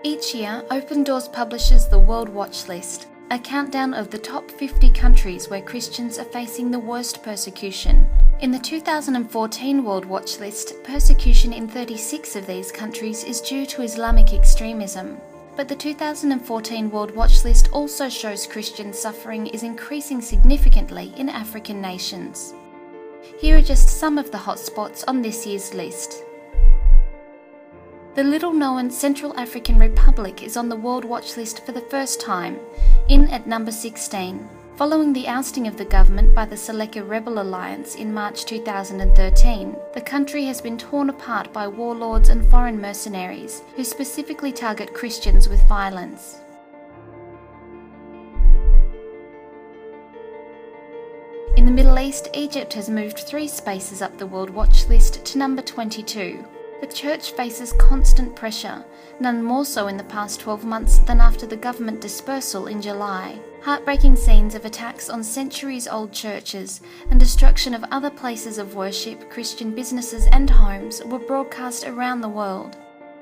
Each year, Open Doors publishes the World Watch List, a countdown of the top 50 countries where Christians are facing the worst persecution. In the 2014 World Watch List, persecution in 36 of these countries is due to Islamic extremism. But the 2014 World Watch List also shows Christian suffering is increasing significantly in African nations. Here are just some of the hotspots on this year's list. The little-known Central African Republic is on the World Watch List for the first time, in at number 16. Following the ousting of the government by the Seleka Rebel Alliance in March 2013, the country has been torn apart by warlords and foreign mercenaries who specifically target Christians with violence. In the Middle East, Egypt has moved 3 spaces up the World Watch List to number 22. The church faces constant pressure, none more so in the past 12 months than after the government dispersal in July. Heartbreaking scenes of attacks on centuries-old churches and destruction of other places of worship, Christian businesses and homes were broadcast around the world.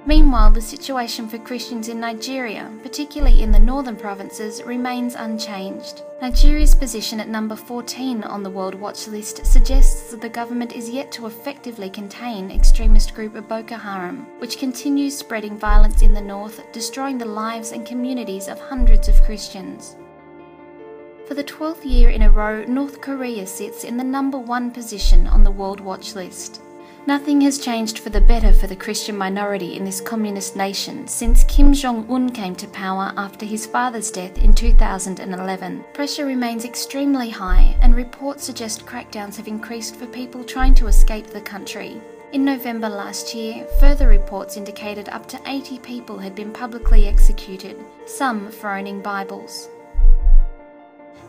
Meanwhile, the situation for Christians in Nigeria, particularly in the northern provinces, remains unchanged. Nigeria's position at number 14 on the World Watch List suggests that the government is yet to effectively contain extremist group Boko Haram, which continues spreading violence in the north, destroying the lives and communities of hundreds of Christians. For the 12th year in a row, North Korea sits in the number 1 position on the World Watch List. Nothing has changed for the better for the Christian minority in this communist nation since Kim Jong-un came to power after his father's death in 2011. Pressure remains extremely high, and reports suggest crackdowns have increased for people trying to escape the country. In November last year, further reports indicated up to 80 people had been publicly executed, some for owning Bibles.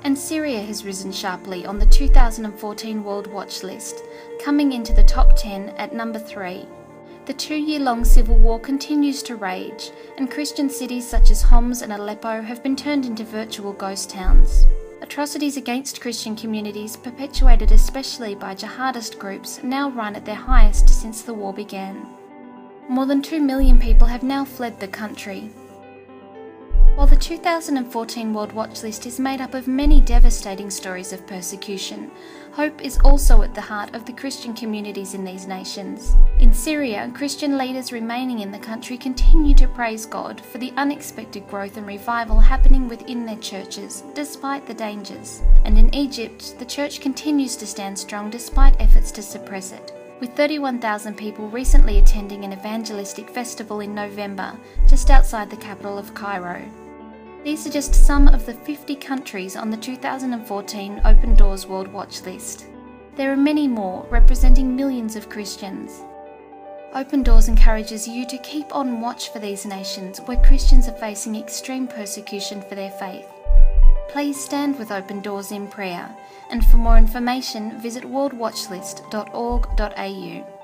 And Syria has risen sharply on the 2014 World Watch List, coming into the top 10 at number 3. The 2-year-long civil war continues to rage, and Christian cities such as Homs and Aleppo have been turned into virtual ghost towns. Atrocities against Christian communities, perpetuated especially by jihadist groups, now run at their highest since the war began. More than 2 million people have now fled the country. While the 2014 World Watch List is made up of many devastating stories of persecution, hope is also at the heart of the Christian communities in these nations. In Syria, Christian leaders remaining in the country continue to praise God for the unexpected growth and revival happening within their churches, despite the dangers. And in Egypt, the church continues to stand strong despite efforts to suppress it, with 31,000 people recently attending an evangelistic festival in November, just outside the capital of Cairo. These are just some of the 50 countries on the 2014 Open Doors World Watch List. There are many more, representing millions of Christians. Open Doors encourages you to keep on watch for these nations where Christians are facing extreme persecution for their faith. Please stand with Open Doors in prayer, and for more information visit worldwatchlist.org.au.